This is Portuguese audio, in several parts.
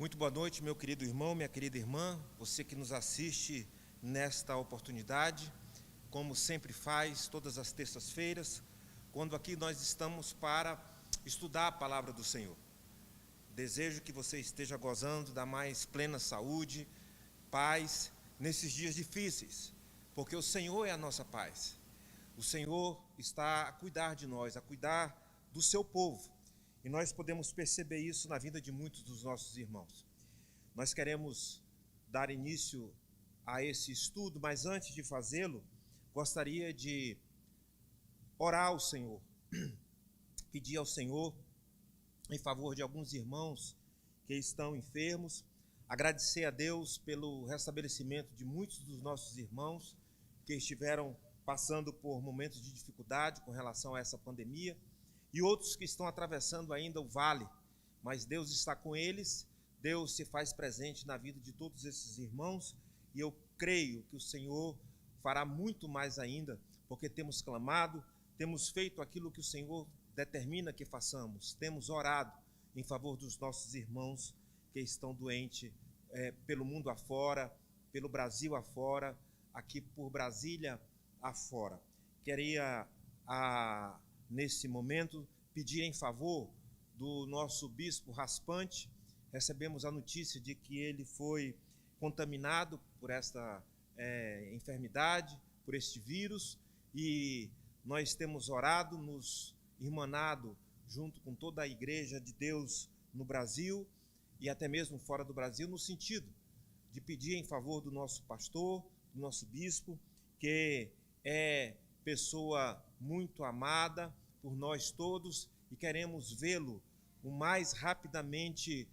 Muito boa noite, meu querido irmão, minha querida irmã, você que nos assiste nesta oportunidade, como sempre faz, todas as terças-feiras, quando aqui nós estamos para estudar a palavra do Senhor. Desejo que você esteja gozando da mais plena saúde, paz, nesses dias difíceis, porque o Senhor é a nossa paz. O Senhor está a cuidar de nós, a cuidar do seu povo. E nós podemos perceber isso na vida de muitos dos nossos irmãos. Nós queremos dar início a esse estudo, mas antes de fazê-lo, gostaria de orar ao Senhor, pedir ao Senhor em favor de alguns irmãos que estão enfermos, agradecer a Deus pelo restabelecimento de muitos dos nossos irmãos que estiveram passando por momentos de dificuldade com relação a essa pandemia, e outros que estão atravessando ainda o vale, mas Deus está com eles, Deus se faz presente na vida de todos esses irmãos, e eu creio que o Senhor fará muito mais ainda, porque temos clamado, temos feito aquilo que o Senhor determina que façamos, temos orado em favor dos nossos irmãos que estão doentes pelo mundo afora, pelo Brasil afora, aqui por Brasília afora. Queria nesse momento, pedir em favor do nosso bispo Raspante. Recebemos a notícia de que ele foi contaminado por esta enfermidade, por este vírus, e nós temos orado, nos irmanado junto com toda a igreja de Deus no Brasil e até mesmo fora do Brasil, no sentido de pedir em favor do nosso pastor, do nosso bispo, que é pessoa muito amada por nós todos e queremos vê-lo o mais rapidamente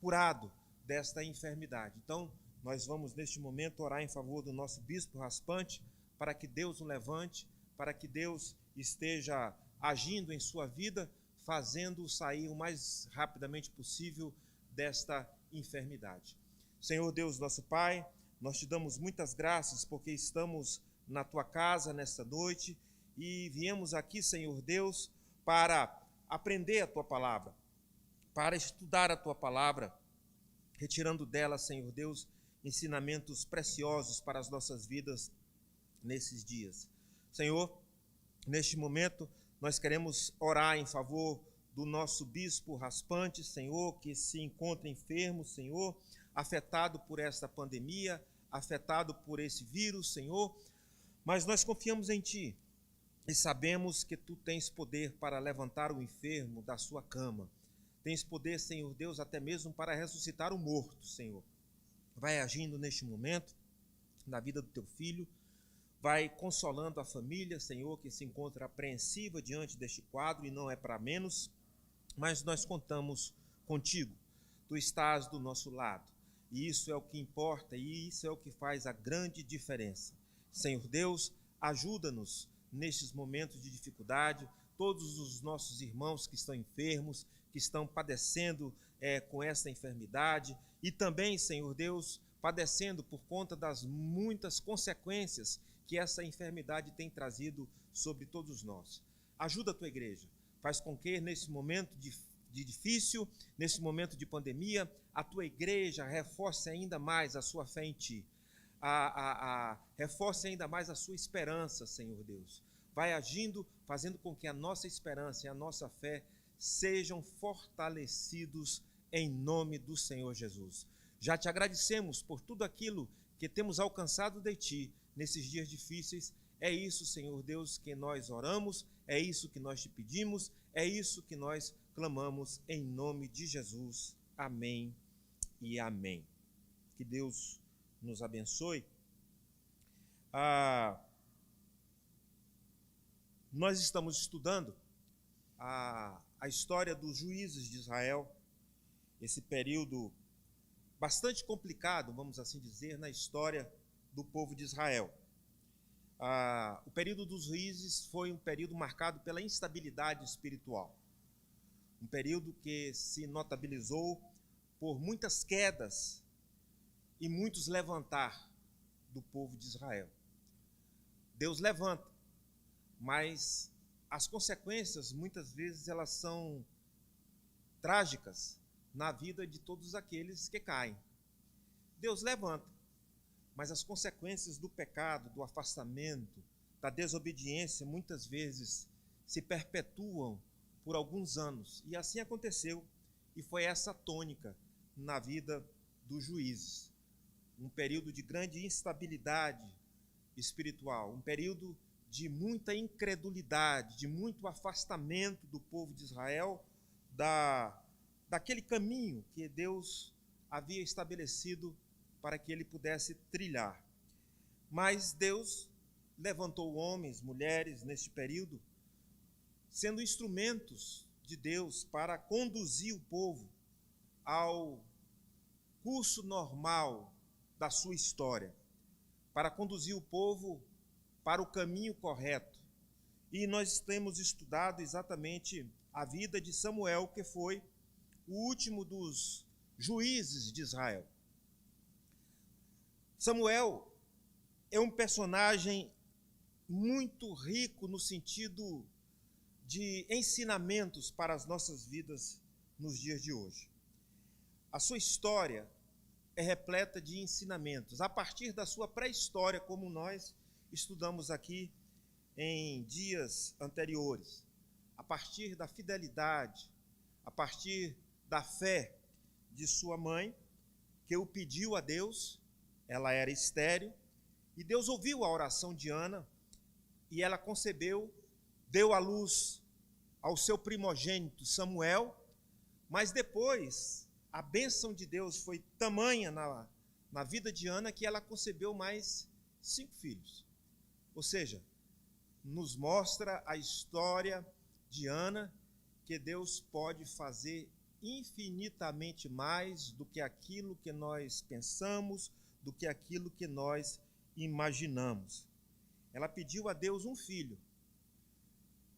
curado desta enfermidade. Então, nós vamos neste momento orar em favor do nosso bispo Raspante, para que Deus o levante, para que Deus esteja agindo em sua vida, fazendo-o sair o mais rapidamente possível desta enfermidade. Senhor Deus, nosso Pai, nós te damos muitas graças porque estamos na tua casa nesta noite e viemos aqui, Senhor Deus, para aprender a tua palavra, para estudar a tua palavra, retirando dela, Senhor Deus, ensinamentos preciosos para as nossas vidas nesses dias. Senhor, neste momento, nós queremos orar em favor do nosso bispo Raspante, Senhor, que se encontra enfermo, Senhor, afetado por esta pandemia, afetado por esse vírus, Senhor, mas nós confiamos em Ti e sabemos que Tu tens poder para levantar o enfermo da sua cama. Tens poder, Senhor Deus, até mesmo para ressuscitar o morto, Senhor. Vai agindo neste momento na vida do Teu filho, vai consolando a família, Senhor, que se encontra apreensiva diante deste quadro e não é para menos, mas nós contamos contigo. Tu estás do nosso lado e isso é o que importa e isso é o que faz a grande diferença. Senhor Deus, ajuda-nos nestes momentos de dificuldade, todos os nossos irmãos que estão enfermos, que estão padecendo com essa enfermidade e também, Senhor Deus, padecendo por conta das muitas consequências que essa enfermidade tem trazido sobre todos nós. Ajuda a tua igreja, faz com que nesse momento de difícil, nesse momento de pandemia, a tua igreja reforce ainda mais a sua fé em Ti. Reforce ainda mais a sua esperança, Senhor Deus. Vai agindo, fazendo com que a nossa esperança e a nossa fé sejam fortalecidos em nome do Senhor Jesus. Já te agradecemos por tudo aquilo que temos alcançado de Ti nesses dias difíceis. É isso, Senhor Deus, que nós oramos, é isso que nós te pedimos, é isso que nós clamamos em nome de Jesus. Amém e amém. Que Deus nos abençoe. Nós estamos estudando a história dos juízes de Israel, esse período bastante complicado, vamos assim dizer, na história do povo de Israel. O período dos juízes foi um período marcado pela instabilidade espiritual, um período que se notabilizou por muitas quedas e muitos levantar do povo de Israel. Deus levanta, mas as consequências, muitas vezes, elas são trágicas, na vida de todos aqueles que caem. Deus levanta, mas as consequências do pecado, do afastamento, da desobediência, muitas vezes se perpetuam por alguns anos. E assim aconteceu, e foi essa tônica na vida dos juízes. Um período de grande instabilidade espiritual, um período de muita incredulidade, de muito afastamento do povo de Israel daquele caminho que Deus havia estabelecido para que ele pudesse trilhar. Mas Deus levantou homens, mulheres neste período, sendo instrumentos de Deus para conduzir o povo ao curso normal da sua história, para conduzir o povo para o caminho correto. E nós temos estudado exatamente a vida de Samuel, que foi o último dos juízes de Israel. Samuel é um personagem muito rico no sentido de ensinamentos para as nossas vidas nos dias de hoje. A sua história é repleta de ensinamentos, a partir da sua pré-história, como nós estudamos aqui em dias anteriores, a partir da fidelidade, a partir da fé de sua mãe, que o pediu a Deus. Ela era estéril, e Deus ouviu a oração de Ana, e ela concebeu, deu à luz ao seu primogênito Samuel, mas depois a bênção de Deus foi tamanha na vida de Ana que ela concebeu mais 5 filhos. Ou seja, nos mostra a história de Ana, que Deus pode fazer infinitamente mais do que aquilo que nós pensamos, do que aquilo que nós imaginamos. Ela pediu a Deus um filho,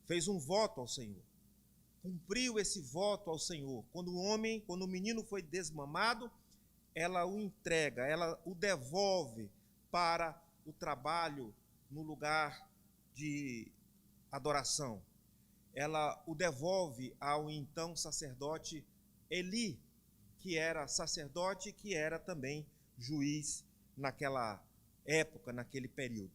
fez um voto ao Senhor, cumpriu esse voto ao Senhor. Quando o menino foi desmamado, ela o entrega, ela o devolve para o trabalho no lugar de adoração. Ela o devolve ao então sacerdote Eli, que era sacerdote e que era também juiz naquela época, naquele período.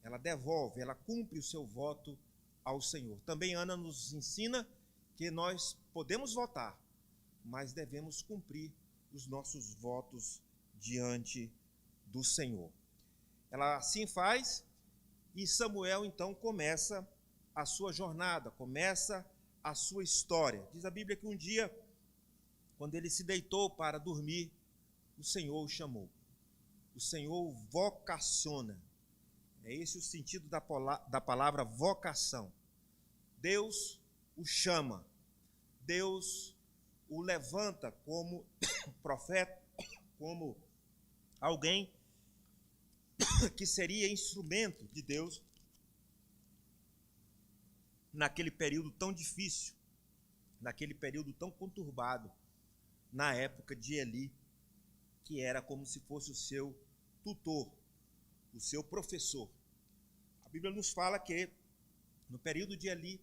Ela devolve, ela cumpre o seu voto ao Senhor. Também Ana nos ensina que nós podemos votar, mas devemos cumprir os nossos votos diante do Senhor. Ela assim faz, e Samuel então começa a sua jornada, começa a sua história. Diz a Bíblia que um dia, quando ele se deitou para dormir, o Senhor o chamou. O Senhor o vocaciona. É esse o sentido da palavra vocação. Deus o chama. Deus o levanta como profeta, como alguém que seria instrumento de Deus naquele período tão difícil, naquele período tão conturbado, na época de Eli, que era como se fosse o seu tutor, o seu professor. A Bíblia nos fala que no período de Eli,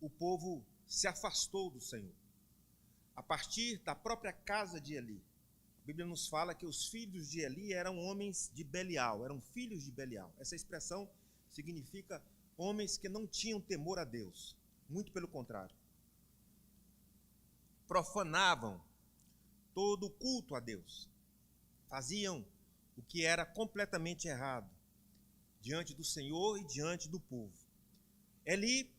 o povo se afastou do Senhor. A partir da própria casa de Eli, a Bíblia nos fala que os filhos de Eli eram homens de Belial, eram filhos de Belial. Essa expressão significa homens que não tinham temor a Deus, muito pelo contrário. Profanavam todo o culto a Deus, faziam o que era completamente errado diante do Senhor e diante do povo. Eli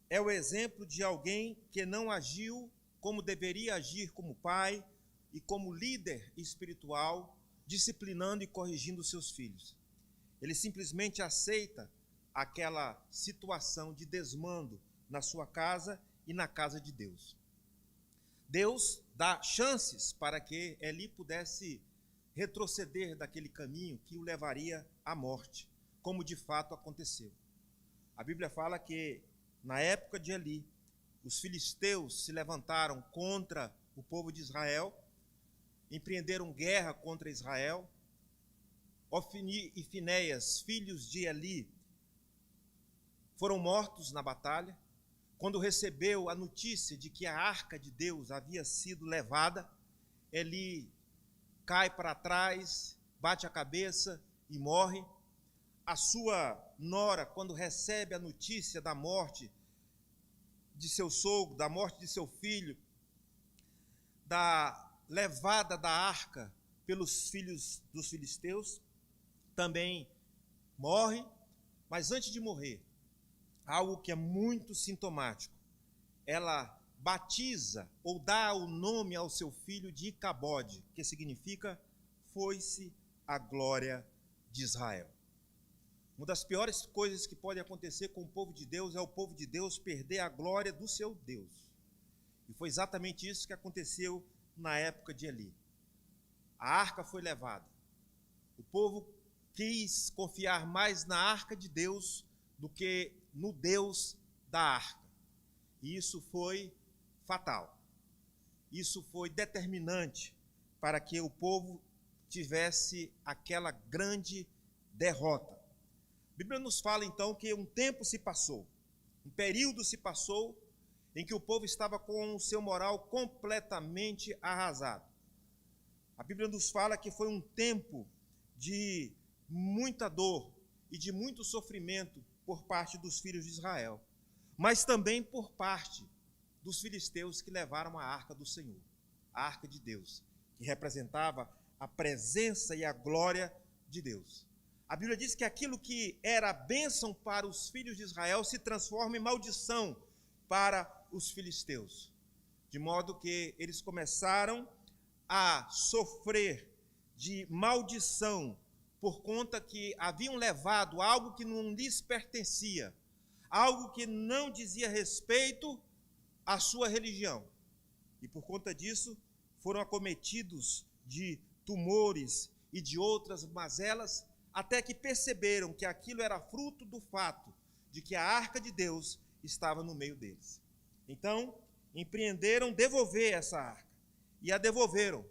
é o exemplo de alguém que não agiu como deveria agir como pai e como líder espiritual, disciplinando e corrigindo seus filhos. Ele simplesmente aceita aquela situação de desmando na sua casa e na casa de Deus. Deus dá chances para que Eli pudesse retroceder daquele caminho que o levaria à morte, como de fato aconteceu. A Bíblia fala que, na época de Eli, os filisteus se levantaram contra o povo de Israel, empreenderam guerra contra Israel. Ofni e Finéias, filhos de Eli, foram mortos na batalha. quando recebeu a notícia de que a arca de Deus havia sido levada, ele cai para trás, bate a cabeça e morre. A sua nora, quando recebe a notícia da morte de seu sogro, da morte de seu filho, da levada da arca pelos filhos dos filisteus, também morre. Mas antes de morrer, algo que é muito sintomático, ela batiza ou dá o nome ao seu filho de Icabode, que significa foi-se a glória de Israel. Uma das piores coisas que pode acontecer com o povo de Deus é o povo de Deus perder a glória do seu Deus. E foi exatamente isso que aconteceu na época de Eli. A arca foi levada. O povo quis confiar mais na arca de Deus do que no Deus da arca. E isso foi fatal. Isso foi determinante para que o povo tivesse aquela grande derrota. A Bíblia nos fala então que um tempo se passou, um período se passou em que o povo estava com o seu moral completamente arrasado. A Bíblia nos fala que foi um tempo de muita dor e de muito sofrimento por parte dos filhos de Israel, mas também por parte dos filisteus que levaram a arca do Senhor, a arca de Deus, que representava a presença e a glória de Deus. A Bíblia diz que aquilo que era bênção para os filhos de Israel se transforma em maldição para os filisteus, de modo que eles começaram a sofrer de maldição por conta que haviam levado algo que não lhes pertencia, algo que não dizia respeito à sua religião. E por conta disso foram acometidos de tumores e de outras mazelas, até que perceberam que aquilo era fruto do fato de que a arca de Deus estava no meio deles. Então, empreenderam devolver essa arca, e a devolveram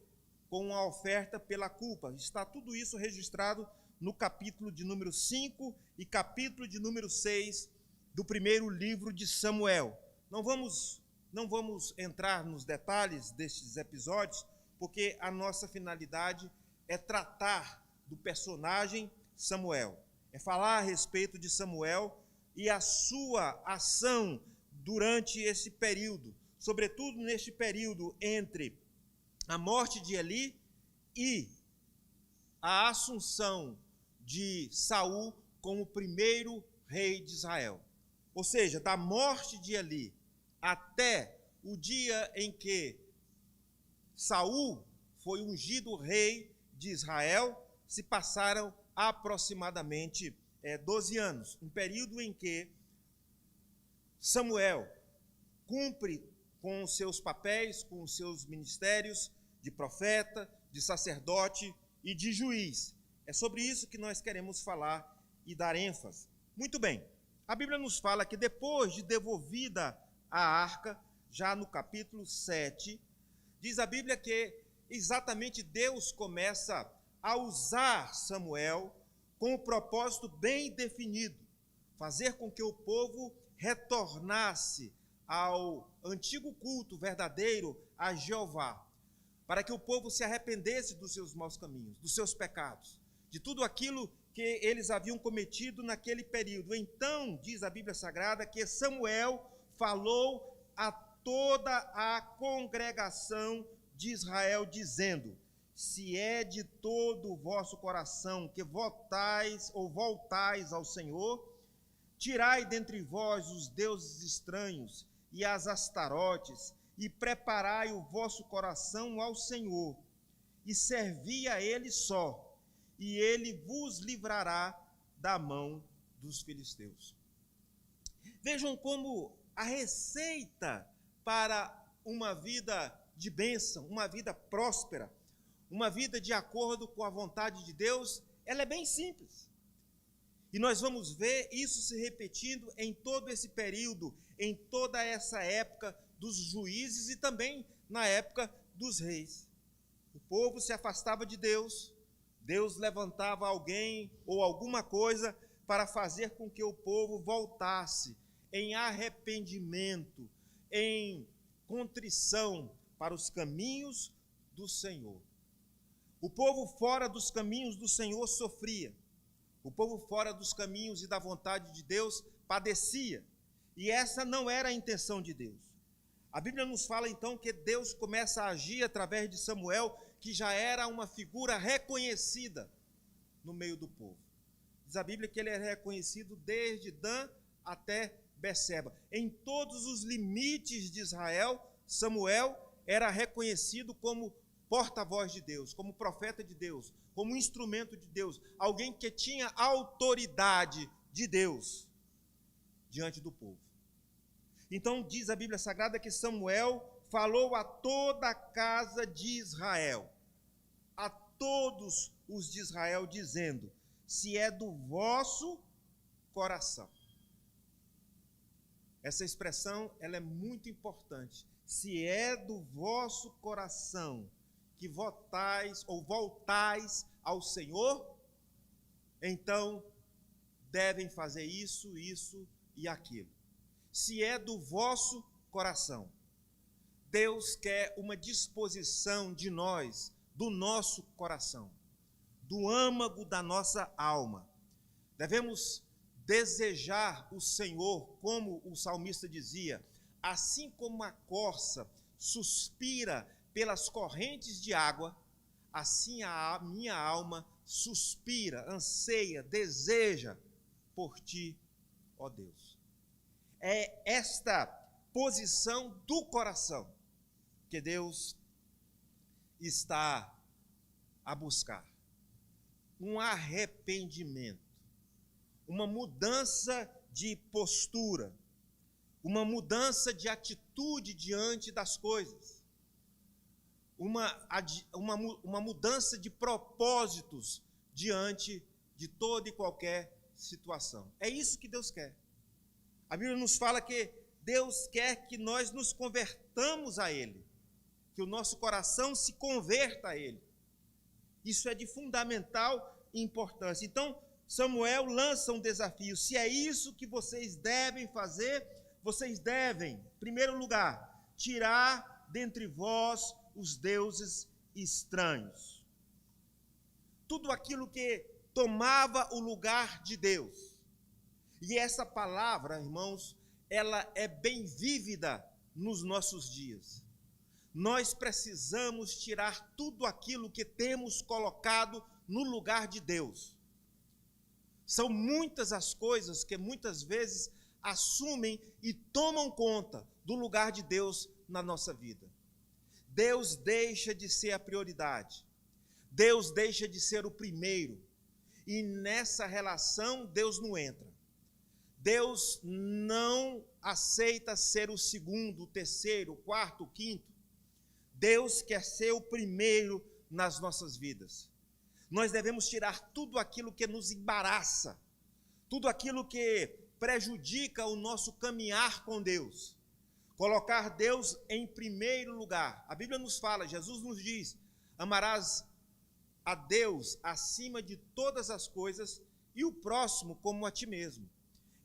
com uma oferta pela culpa. Está tudo isso registrado no capítulo de número 5 e capítulo de número 6 do primeiro livro de Samuel. Não vamos entrar nos detalhes destes episódios, porque a nossa finalidade é tratar do personagem Samuel, é falar a respeito de Samuel e a sua ação durante esse período, sobretudo neste período entre a morte de Eli e a assunção de Saul como primeiro rei de Israel. Ou seja, da morte de Eli até o dia em que Saul foi ungido rei de Israel, se passaram aproximadamente 12 anos, um período em que Samuel cumpre com os seus papéis, com os seus ministérios de profeta, de sacerdote e de juiz. É sobre isso que nós queremos falar e dar ênfase. Muito bem, a Bíblia nos fala que depois de devolvida a arca, já no capítulo 7, diz a Bíblia que exatamente Deus começa a usar Samuel com um propósito bem definido, fazer com que o povo retornasse ao antigo culto verdadeiro a Jeová, para que o povo se arrependesse dos seus maus caminhos, dos seus pecados, de tudo aquilo que eles haviam cometido naquele período. Então, diz a Bíblia Sagrada, que Samuel falou a toda a congregação de Israel, dizendo: se é de todo o vosso coração que voltais ao Senhor, tirai dentre vós os deuses estranhos e as astarotes, e preparai o vosso coração ao Senhor, e servi a Ele só, e Ele vos livrará da mão dos filisteus. Vejam como a receita para uma vida de bênção, uma vida próspera, uma vida de acordo com a vontade de Deus, ela é bem simples. E nós vamos ver isso se repetindo em todo esse período, em toda essa época dos juízes e também na época dos reis. O povo se afastava de Deus, Deus levantava alguém ou alguma coisa para fazer com que o povo voltasse em arrependimento, em contrição para os caminhos do Senhor. O povo fora dos caminhos do Senhor sofria. O povo fora dos caminhos e da vontade de Deus padecia. E essa não era a intenção de Deus. A Bíblia nos fala então que Deus começa a agir através de Samuel, que já era uma figura reconhecida no meio do povo. Diz a Bíblia que ele é reconhecido desde Dan até Berseba. Em todos os limites de Israel, Samuel era reconhecido como porta-voz de Deus, como profeta de Deus, como instrumento de Deus, alguém que tinha autoridade de Deus diante do povo. Então diz a Bíblia Sagrada que Samuel falou a toda a casa de Israel, a todos os de Israel, dizendo: se é do vosso coração. Essa expressão ela é muito importante. Se é do vosso coração que votais ou voltais ao Senhor, então devem fazer isso, isso e aquilo. Se é do vosso coração. Deus quer uma disposição de nós, do nosso coração, do âmago da nossa alma. Devemos desejar o Senhor, como o salmista dizia, assim como a corça suspira pelas correntes de água, assim a minha alma suspira, anseia, deseja por ti, ó Deus. É esta posição do coração que Deus está a buscar. Um arrependimento, uma mudança de postura, uma mudança de atitude diante das coisas, uma mudança de propósitos diante de toda e qualquer situação. É isso que Deus quer. A Bíblia nos fala que Deus quer que nós nos convertamos a Ele, que o nosso coração se converta a Ele. Isso é de fundamental importância. Então, Samuel lança um desafio. Se é isso que vocês devem fazer, vocês devem, em primeiro lugar, tirar dentre vós os deuses estranhos. Tudo aquilo que tomava o lugar de Deus. E essa palavra, irmãos, ela é bem vívida nos nossos dias. Nós precisamos tirar tudo aquilo que temos colocado no lugar de Deus. São muitas as coisas que muitas vezes assumem e tomam conta do lugar de Deus na nossa vida. Deus deixa de ser a prioridade. Deus deixa de ser o primeiro. E nessa relação Deus não entra. Deus não aceita ser o segundo, o terceiro, o quarto, o quinto. Deus quer ser o primeiro nas nossas vidas. Nós devemos tirar tudo aquilo que nos embaraça, tudo aquilo que prejudica o nosso caminhar com Deus. Colocar Deus em primeiro lugar. A Bíblia nos fala, Jesus nos diz: amarás a Deus acima de todas as coisas e o próximo como a ti mesmo.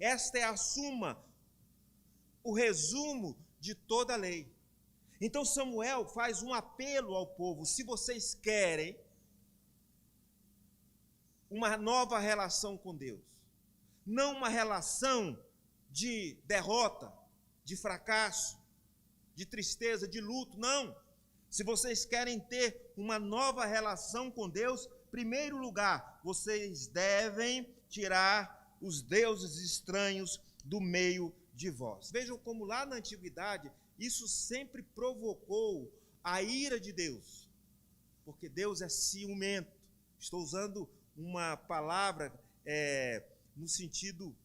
Esta é a suma, o resumo de toda a lei. Então Samuel faz um apelo ao povo: se vocês querem uma nova relação com Deus, não uma relação de derrota, de fracasso, de tristeza, de luto, não. Se vocês querem ter uma nova relação com Deus, em primeiro lugar, vocês devem tirar os deuses estranhos do meio de vós. Vejam como lá na antiguidade, isso sempre provocou a ira de Deus, porque Deus é ciumento. Estou usando uma palavra no sentido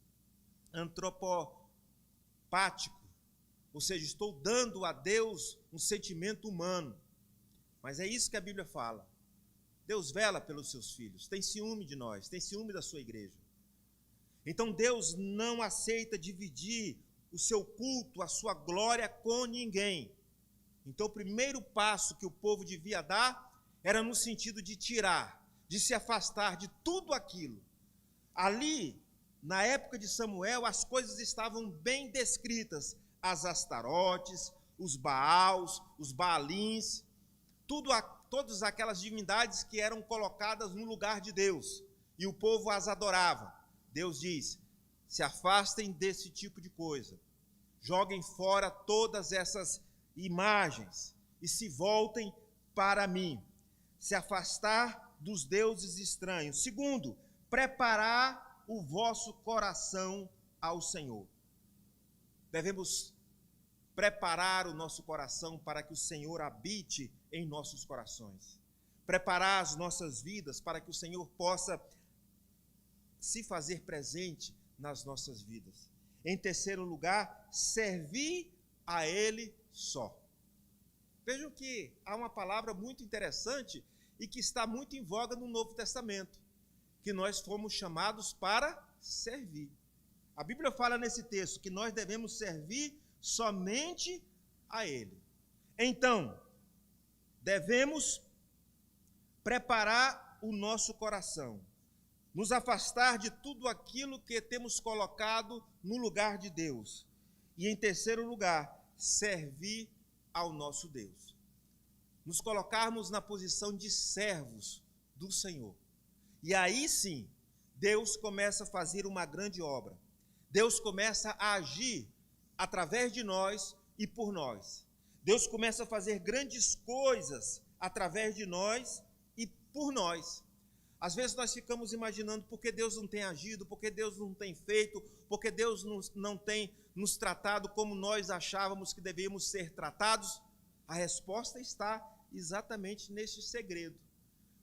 antropopático, ou seja, estou dando a Deus um sentimento humano, mas é isso que a Bíblia fala. Deus vela pelos seus filhos, tem ciúme de nós, tem ciúme da sua igreja. Então Deus não aceita dividir o seu culto, a sua glória com ninguém. Então o primeiro passo que o povo devia dar era no sentido de tirar, de se afastar de tudo aquilo. Ali Na época de Samuel, as coisas estavam bem descritas. As Astarotes, os Baals, os Baalins, todas aquelas divindades que eram colocadas no lugar de Deus. E o povo as adorava. Deus diz: se afastem desse tipo de coisa. Joguem fora todas essas imagens e se voltem para mim. Se afastar dos deuses estranhos. Segundo, preparar o vosso coração ao Senhor. Devemos preparar o nosso coração para que o Senhor habite em nossos corações. Preparar as nossas vidas para que o Senhor possa se fazer presente nas nossas vidas. Em terceiro lugar, servir a Ele só. Vejam que há uma palavra muito interessante e que está muito em voga no Novo Testamento, que nós fomos chamados para servir. A Bíblia fala nesse texto que nós devemos servir somente a Ele. Então, devemos preparar o nosso coração, nos afastar de tudo aquilo que temos colocado no lugar de Deus. E em terceiro lugar, servir ao nosso Deus. Nos colocarmos na posição de servos do Senhor. E aí sim, Deus começa a fazer uma grande obra. Deus começa a agir através de nós e por nós. Deus começa a fazer grandes coisas através de nós e por nós. Às vezes nós ficamos imaginando por que Deus não tem agido, por que Deus não tem feito, por que Deus não tem nos tratado como nós achávamos que devíamos ser tratados. A resposta está exatamente neste segredo.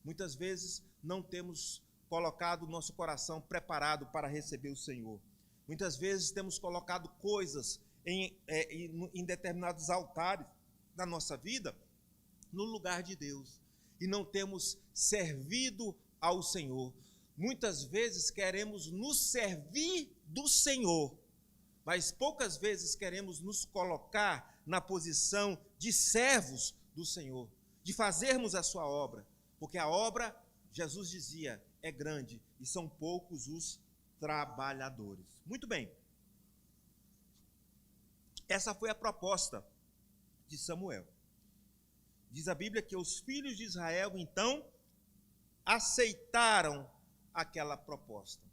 Muitas vezes não temos colocado o nosso coração preparado para receber o Senhor. Muitas vezes temos colocado coisas em determinados altares da nossa vida no lugar de Deus e não temos servido ao Senhor. Muitas vezes queremos nos servir do Senhor, mas poucas vezes queremos nos colocar na posição de servos do Senhor, de fazermos a sua obra, porque a obra, Jesus dizia, é grande e são poucos os trabalhadores. Muito bem. Essa foi a proposta de Samuel. Diz a Bíblia que os filhos de Israel, então, aceitaram aquela proposta.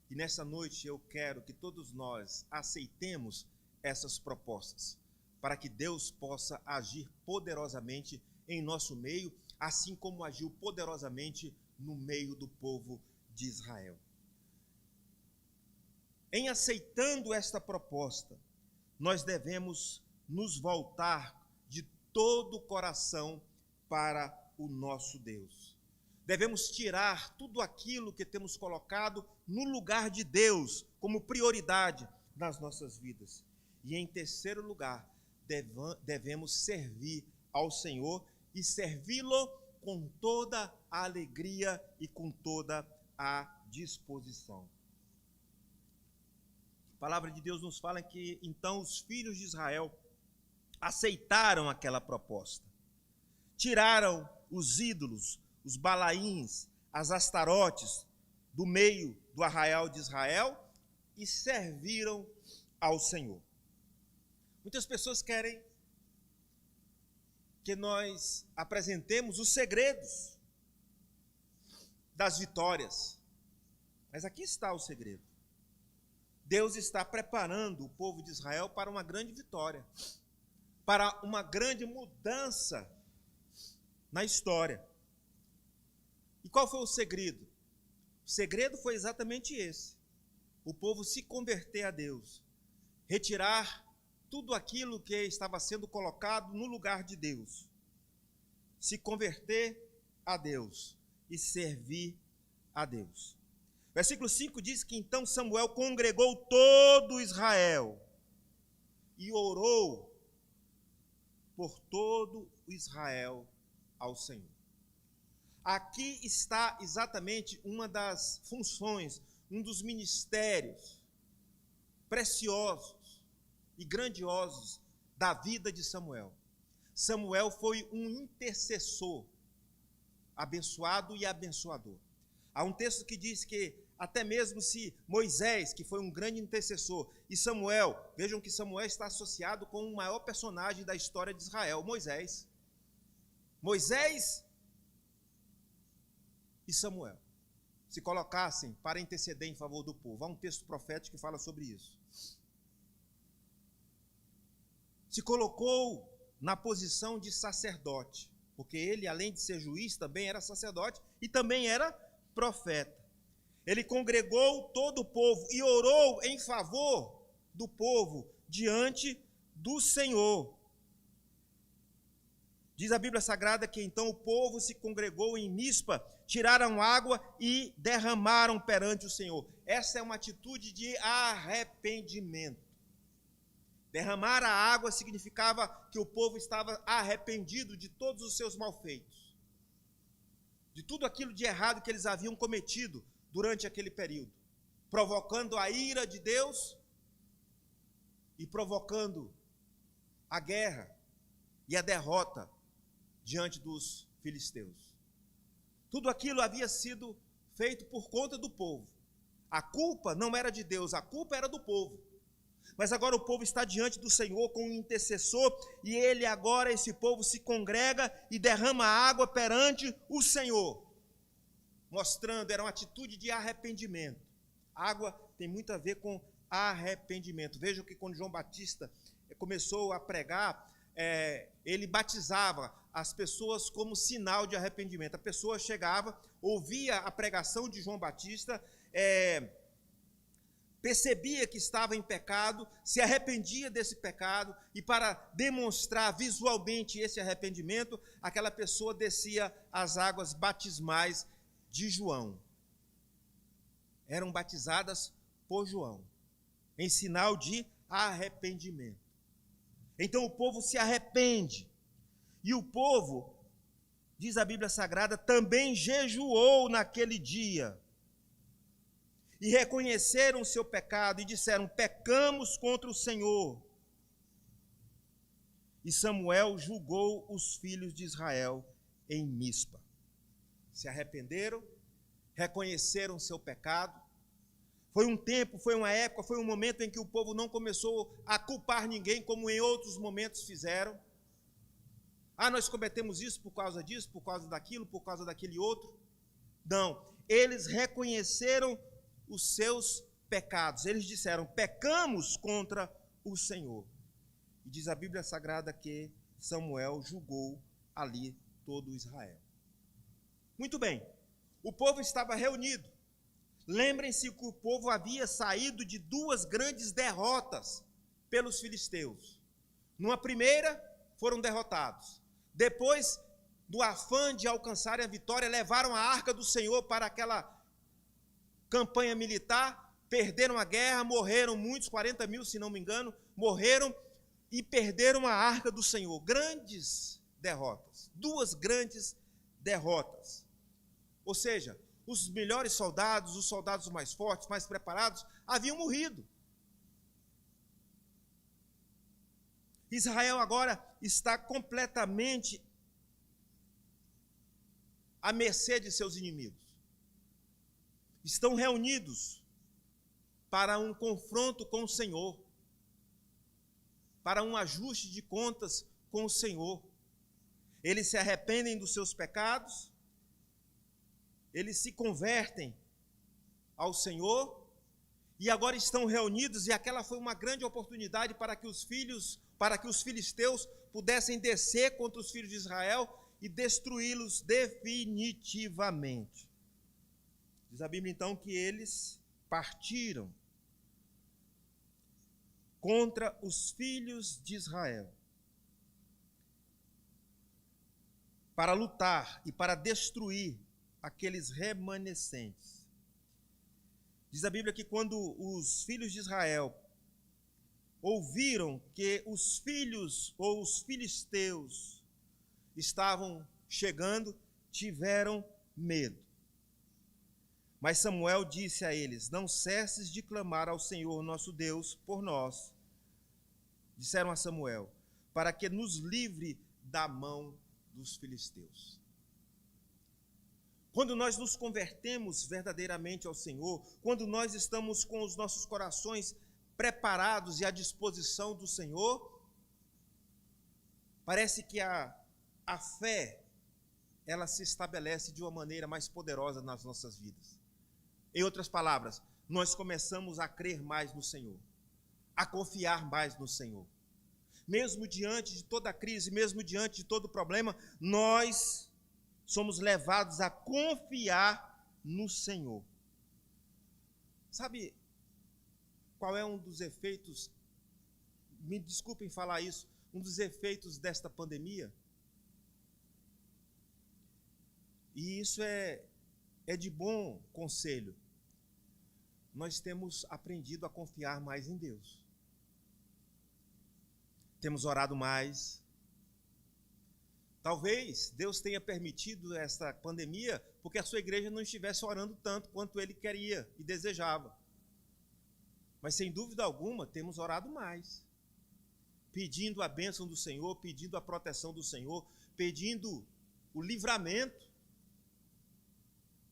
E nessa noite eu quero que todos nós aceitemos essas propostas, para que Deus possa agir poderosamente em nosso meio, assim como agiu poderosamente no meio do povo de Israel. Em aceitando esta proposta, nós devemos nos voltar de todo o coração para o nosso Deus. Devemos tirar tudo aquilo que temos colocado no lugar de Deus como prioridade nas nossas vidas. E em terceiro lugar, devemos servir ao Senhor e servi-lo com toda a alegria e com toda a disposição. A palavra de Deus nos fala que então os filhos de Israel aceitaram aquela proposta. Tiraram os ídolos, os Balaíns, as Astarotes do meio do arraial de Israel e serviram ao Senhor. Muitas pessoas querem que nós apresentemos os segredos das vitórias. Mas aqui está o segredo. Deus está preparando o povo de Israel para uma grande vitória, para uma grande mudança na história. E qual foi o segredo? O segredo foi exatamente esse: o povo se converter a Deus, retirar tudo aquilo que estava sendo colocado no lugar de Deus, se converter a Deus e servir a Deus. Versículo 5 diz que então Samuel congregou todo Israel e orou por todo o Israel ao Senhor. Aqui está exatamente uma das funções, um dos ministérios preciosos e grandiosos da vida de Samuel. Samuel foi um intercessor, abençoado e abençoador. Há um texto que diz que até mesmo se Moisés, que foi um grande intercessor, e Samuel, vejam que Samuel está associado com o maior personagem da história de Israel, Moisés. Moisés e Samuel se colocassem para interceder em favor do povo. Há um texto profético que fala sobre isso. Se colocou na posição de sacerdote, porque ele, além de ser juiz, também era sacerdote e também era profeta. Ele congregou todo o povo e orou em favor do povo diante do Senhor. Diz a Bíblia Sagrada que então o povo se congregou em Mispa, tiraram água e derramaram perante o Senhor. Essa é uma atitude de arrependimento. Derramar a água significava que o povo estava arrependido de todos os seus malfeitos, de tudo aquilo de errado que eles haviam cometido durante aquele período, provocando a ira de Deus e provocando a guerra e a derrota diante dos filisteus. Tudo aquilo havia sido feito por conta do povo. A culpa não era de Deus, a culpa era do povo. Mas agora o povo está diante do Senhor com um intercessor e ele agora, esse povo, se congrega e derrama água perante o Senhor, mostrando, era uma atitude de arrependimento. Água tem muito a ver com arrependimento. Vejam que quando João Batista começou a pregar, ele batizava as pessoas como sinal de arrependimento. A pessoa chegava, ouvia a pregação de João Batista, percebia que estava em pecado, se arrependia desse pecado, e para demonstrar visualmente esse arrependimento, aquela pessoa descia as águas batismais de João. Eram batizadas por João, em sinal de arrependimento. Então o povo se arrepende, e o povo, diz a Bíblia Sagrada, também jejuou naquele dia, e reconheceram o seu pecado e disseram: pecamos contra o Senhor. E Samuel julgou os filhos de Israel em Mispa. Se arrependeram, reconheceram o seu pecado. Foi um tempo, foi uma época, foi um momento em que o povo não começou a culpar ninguém, como em outros momentos fizeram. Nós cometemos isso por causa disso, por causa daquilo, por causa daquele outro. Não, eles reconheceram os seus pecados. Eles disseram: pecamos contra o Senhor. E diz a Bíblia Sagrada que Samuel julgou ali todo Israel. Muito bem, o povo estava reunido. Lembrem-se que o povo havia saído de duas grandes derrotas pelos filisteus. Numa primeira, foram derrotados. Depois do afã de alcançarem a vitória, levaram a arca do Senhor para aquela campanha militar, perderam a guerra, morreram muitos, 40 mil, se não me engano, morreram e perderam a arca do Senhor. Grandes derrotas, duas grandes derrotas. Ou seja, os melhores soldados, os soldados mais fortes, mais preparados, haviam morrido. Israel agora está completamente à mercê de seus inimigos. Estão reunidos para um confronto com o Senhor, para um ajuste de contas com o Senhor. Eles se arrependem dos seus pecados, eles se convertem ao Senhor e agora estão reunidos, e aquela foi uma grande oportunidade para que os filisteus pudessem descer contra os filhos de Israel e destruí-los definitivamente. Diz a Bíblia então que eles partiram contra os filhos de Israel para lutar e para destruir aqueles remanescentes. Diz a Bíblia que quando os filhos de Israel ouviram que os filhos ou os filisteus estavam chegando, tiveram medo. Mas Samuel disse a eles: não cesses de clamar ao Senhor nosso Deus por nós. Disseram a Samuel: para que nos livre da mão dos filisteus. Quando nós nos convertemos verdadeiramente ao Senhor, quando nós estamos com os nossos corações preparados e à disposição do Senhor, parece que a fé, ela se estabelece de uma maneira mais poderosa nas nossas vidas. Em outras palavras, nós começamos a crer mais no Senhor, a confiar mais no Senhor. Mesmo diante de toda a crise, mesmo diante de todo o problema, nós somos levados a confiar no Senhor. Sabe qual é um dos efeitos, me desculpem falar isso, um dos efeitos desta pandemia? E isso é de bom conselho. Nós temos aprendido a confiar mais em Deus. Temos orado mais. Talvez Deus tenha permitido esta pandemia porque a sua igreja não estivesse orando tanto quanto ele queria e desejava. Mas, sem dúvida alguma, temos orado mais, pedindo a bênção do Senhor, pedindo a proteção do Senhor, pedindo o livramento.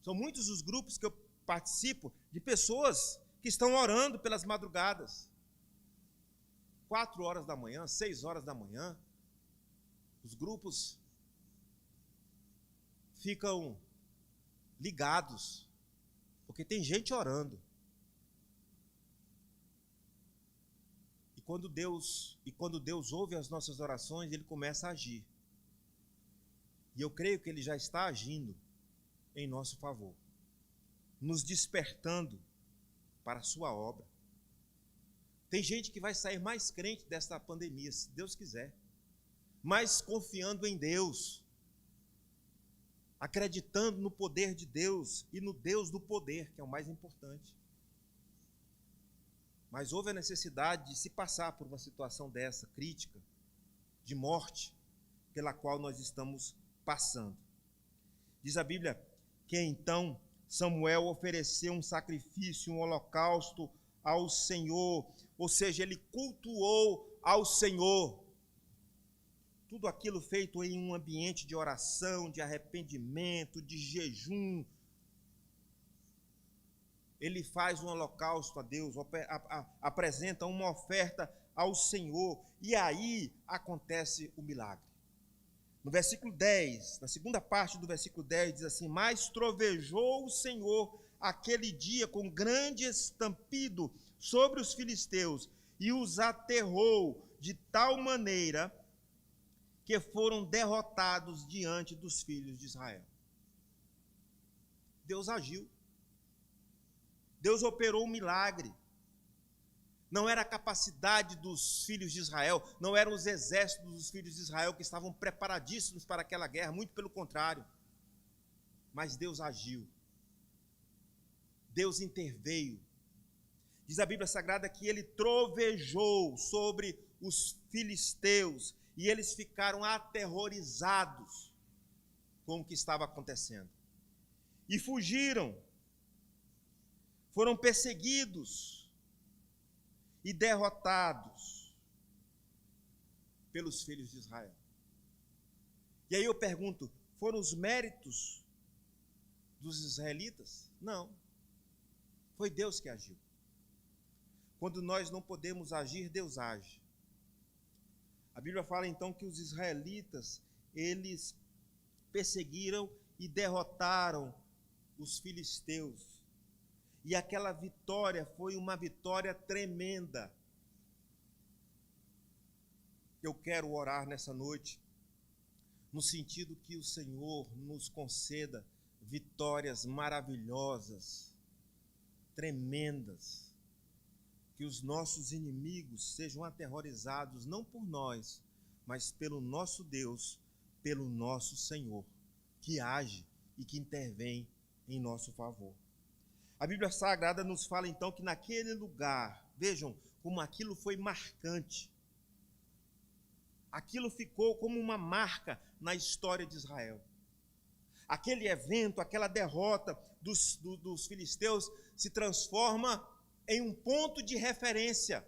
São muitos os grupos que eu participo de pessoas que estão orando pelas madrugadas. 4 horas da manhã, 6 horas da manhã, os grupos ficam ligados, porque tem gente orando. E quando Deus ouve as nossas orações, ele começa a agir. E eu creio que ele já está agindo em nosso favor, nos despertando para a sua obra. Tem gente que vai sair mais crente desta pandemia, se Deus quiser, mais confiando em Deus, acreditando no poder de Deus e no Deus do poder, que é o mais importante. Mas houve a necessidade de se passar por uma situação dessa, crítica, de morte, pela qual nós estamos passando. Diz a Bíblia que então Samuel ofereceu um sacrifício, um holocausto ao Senhor, ou seja, ele cultuou ao Senhor. Tudo aquilo feito em um ambiente de oração, de arrependimento, de jejum. Ele faz um holocausto a Deus, apresenta uma oferta ao Senhor, e aí acontece o milagre. No versículo 10, na segunda parte do versículo 10, diz assim: mas trovejou o Senhor aquele dia com grande estampido sobre os filisteus, e os aterrou de tal maneira que foram derrotados diante dos filhos de Israel. Deus agiu. Deus operou um milagre. Não era a capacidade dos filhos de Israel, não eram os exércitos dos filhos de Israel que estavam preparadíssimos para aquela guerra, muito pelo contrário. Mas Deus agiu. Deus interveio. Diz a Bíblia Sagrada que ele trovejou sobre os filisteus e eles ficaram aterrorizados com o que estava acontecendo. E fugiram, foram perseguidos e derrotados pelos filhos de Israel. E aí eu pergunto, foram os méritos dos israelitas? Não. Foi Deus que agiu. Quando nós não podemos agir, Deus age. A Bíblia fala então que os israelitas, eles perseguiram e derrotaram os filisteus. E aquela vitória foi uma vitória tremenda. Eu quero orar nessa noite, no sentido que o Senhor nos conceda vitórias maravilhosas, tremendas, que os nossos inimigos sejam aterrorizados, não por nós, mas pelo nosso Deus, pelo nosso Senhor, que age e que intervém em nosso favor. A Bíblia Sagrada nos fala então que naquele lugar, vejam como aquilo foi marcante. Aquilo ficou como uma marca na história de Israel. Aquele evento, aquela derrota dos filisteus se transforma em um ponto de referência.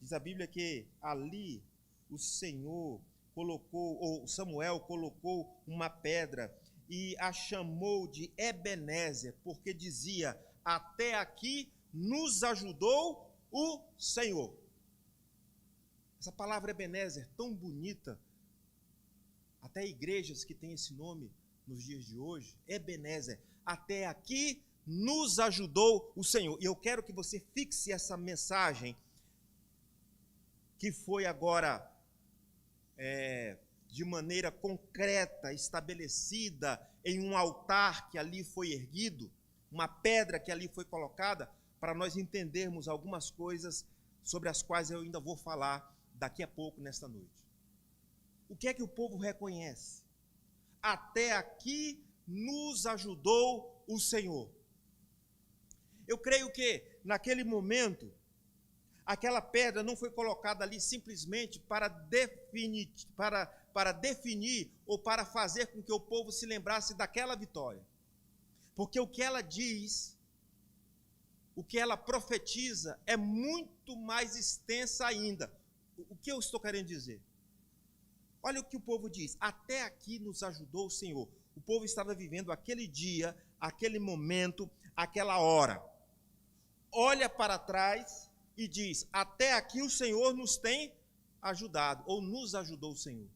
Diz a Bíblia que ali o Senhor colocou, ou Samuel colocou uma pedra, e a chamou de Ebenezer, porque dizia: até aqui nos ajudou o Senhor. Essa palavra Ebenezer, tão bonita, até igrejas que têm esse nome nos dias de hoje, Ebenezer, até aqui nos ajudou o Senhor. E eu quero que você fixe essa mensagem, que foi agora de maneira concreta, estabelecida em um altar que ali foi erguido, uma pedra que ali foi colocada, para nós entendermos algumas coisas sobre as quais eu ainda vou falar daqui a pouco, nesta noite. O que é que o povo reconhece? Até aqui nos ajudou o Senhor. Eu creio que, naquele momento, aquela pedra não foi colocada ali simplesmente para definir ou para fazer com que o povo se lembrasse daquela vitória. Porque o que ela diz, o que ela profetiza, é muito mais extensa ainda. O que eu estou querendo dizer? Olha o que o povo diz: até aqui nos ajudou o Senhor. O povo estava vivendo aquele dia, aquele momento, aquela hora. Olha para trás e diz: até aqui o Senhor nos tem ajudado, ou nos ajudou o Senhor.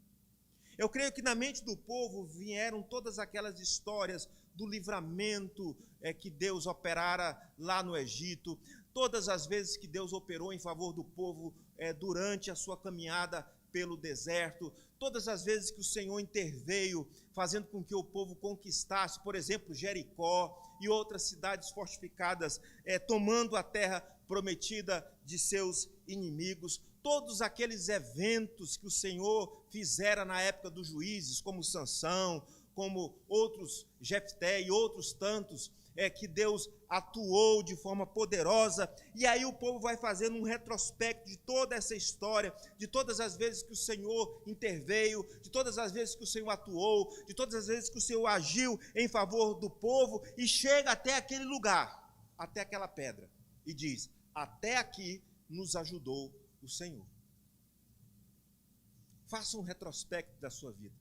Eu creio que na mente do povo vieram todas aquelas histórias do livramento que Deus operara lá no Egito, todas as vezes que Deus operou em favor do povo durante a sua caminhada pelo deserto, todas as vezes que o Senhor interveio, fazendo com que o povo conquistasse, por exemplo, Jericó e outras cidades fortificadas, tomando a terra prometida de seus inimigos, todos aqueles eventos que o Senhor fizera na época dos juízes, como Sansão, como outros, Jefté e outros tantos, que Deus atuou de forma poderosa. E aí o povo vai fazendo um retrospecto de toda essa história, de todas as vezes que o Senhor interveio, de todas as vezes que o Senhor atuou, de todas as vezes que o Senhor agiu em favor do povo, e chega até aquele lugar, até aquela pedra, e diz: até aqui nos ajudou o Senhor. Faça um retrospecto da sua vida.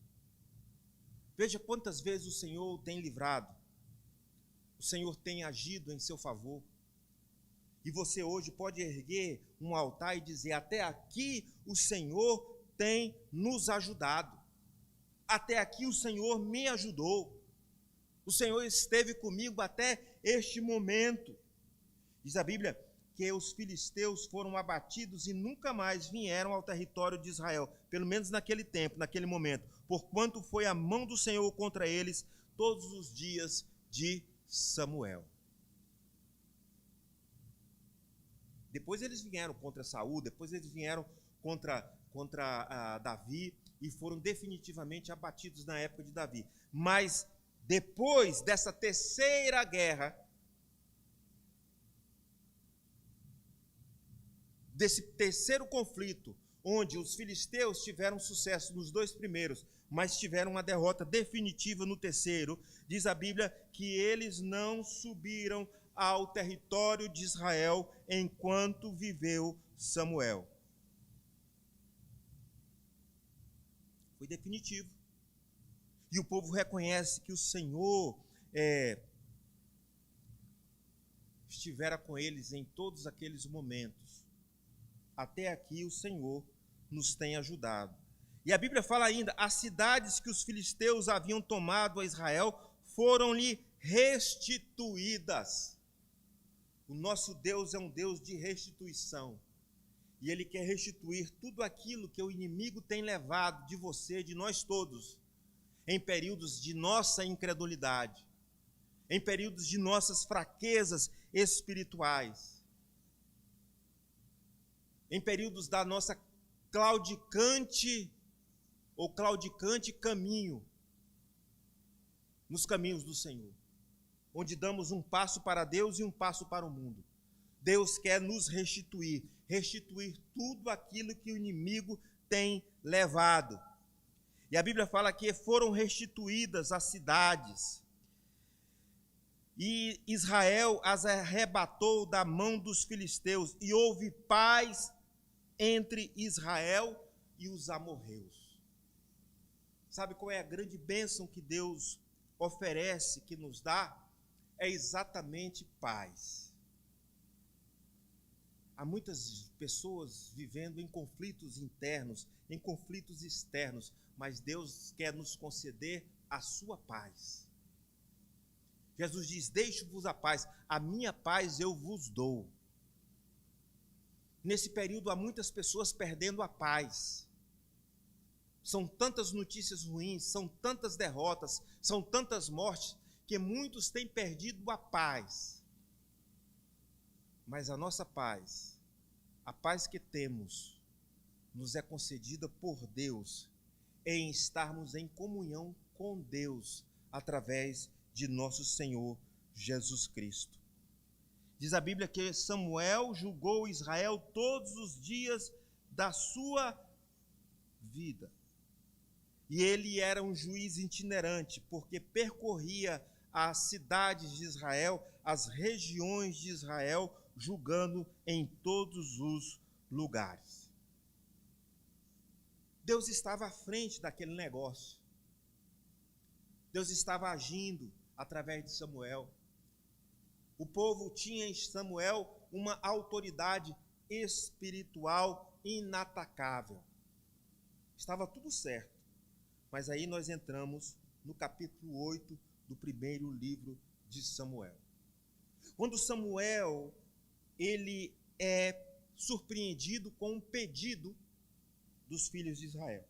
Veja quantas vezes o Senhor tem livrado, o Senhor tem agido em seu favor. E você hoje pode erguer um altar e dizer: até aqui o Senhor tem nos ajudado. Até aqui o Senhor me ajudou. O Senhor esteve comigo até este momento. Diz a Bíblia que os filisteus foram abatidos e nunca mais vieram ao território de Israel, pelo menos naquele tempo, naquele momento, porquanto foi a mão do Senhor contra eles todos os dias de Samuel. Depois eles vieram contra Saul, depois eles vieram contra Davi e foram definitivamente abatidos na época de Davi. Mas depois dessa terceira guerra, desse terceiro conflito, onde os filisteus tiveram sucesso nos dois primeiros, mas tiveram uma derrota definitiva no terceiro, diz a Bíblia que eles não subiram ao território de Israel enquanto viveu Samuel. Foi definitivo. E o povo reconhece que o Senhor estivera com eles em todos aqueles momentos. Até aqui o Senhor nos tem ajudado. E a Bíblia fala ainda: as cidades que os filisteus haviam tomado a Israel foram-lhe restituídas. O nosso Deus é um Deus de restituição. E Ele quer restituir tudo aquilo que o inimigo tem levado de você, de nós todos, em períodos de nossa incredulidade, em períodos de nossas fraquezas espirituais, em períodos da nossa claudicante caminho, nos caminhos do Senhor, onde damos um passo para Deus e um passo para o mundo. Deus quer nos restituir tudo aquilo que o inimigo tem levado. E a Bíblia fala que foram restituídas as cidades, e Israel as arrebatou da mão dos filisteus, e houve paz entre Israel e os amorreus. Sabe qual é a grande bênção que Deus oferece, que nos dá, é exatamente paz. Há muitas pessoas vivendo em conflitos internos, em conflitos externos, mas Deus quer nos conceder a sua paz. Jesus diz: deixo-vos a paz, a minha paz eu vos dou. Nesse período há muitas pessoas perdendo a paz. São tantas notícias ruins, são tantas derrotas, são tantas mortes, que muitos têm perdido a paz. Mas a nossa paz, a paz que temos, nos é concedida por Deus, em estarmos em comunhão com Deus, através de nosso Senhor Jesus Cristo. Diz a Bíblia que Samuel julgou Israel todos os dias da sua vida. E ele era um juiz itinerante, porque percorria as cidades de Israel, as regiões de Israel, julgando em todos os lugares. Deus estava à frente daquele negócio. Deus estava agindo através de Samuel. O povo tinha em Samuel uma autoridade espiritual inatacável. Estava tudo certo. Mas aí nós entramos no capítulo 8 do primeiro livro de Samuel. Quando Samuel, ele é surpreendido com um pedido dos filhos de Israel.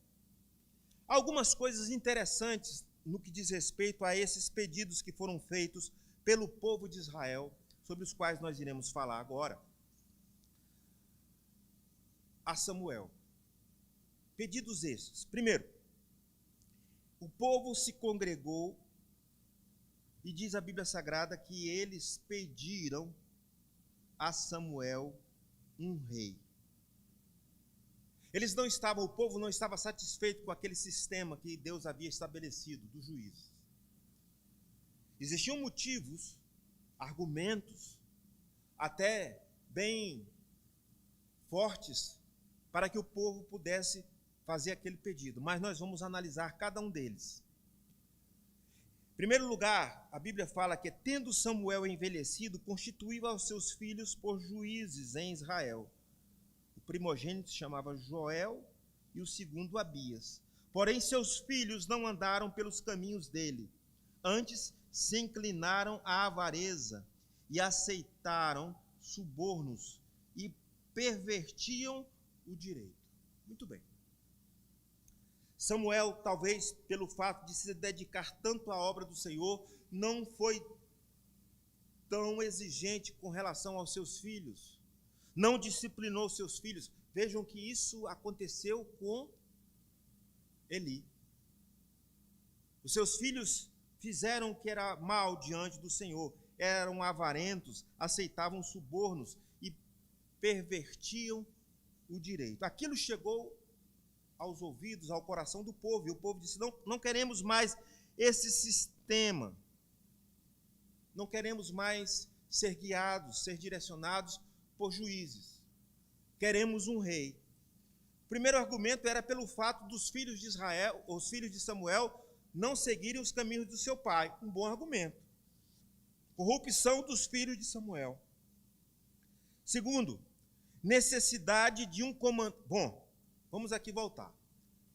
Algumas coisas interessantes no que diz respeito a esses pedidos que foram feitos pelo povo de Israel, sobre os quais nós iremos falar agora, a Samuel. Pedidos esses. Primeiro, o povo se congregou e diz a Bíblia Sagrada que eles pediram a Samuel um rei. O povo não estava satisfeito com aquele sistema que Deus havia estabelecido dos juízes. Existiam motivos, argumentos, até bem fortes, para que o povo pudesse fazer aquele pedido, mas nós vamos analisar cada um deles. Em primeiro lugar, a Bíblia fala que, tendo Samuel envelhecido, constituiu aos seus filhos por juízes em Israel. O primogênito se chamava Joel e o segundo Abias. Porém, seus filhos não andaram pelos caminhos dele, antes se inclinaram à avareza e aceitaram subornos e pervertiam o direito. Muito bem. Samuel, talvez pelo fato de se dedicar tanto à obra do Senhor, não foi tão exigente com relação aos seus filhos. Não disciplinou seus filhos. Vejam que isso aconteceu com Eli. Os seus filhos fizeram o que era mal diante do Senhor. Eram avarentos, aceitavam subornos e pervertiam o direito. Aquilo chegou aos ouvidos, ao coração do povo, e o povo disse: não queremos mais esse sistema, não queremos mais ser guiados, ser direcionados por juízes, queremos um rei. O primeiro argumento era pelo fato dos filhos de Israel, os filhos de Samuel, não seguirem os caminhos do seu pai. Um bom argumento. Corrupção dos filhos de Samuel. Segundo, necessidade de um comando. Bom, vamos aqui voltar.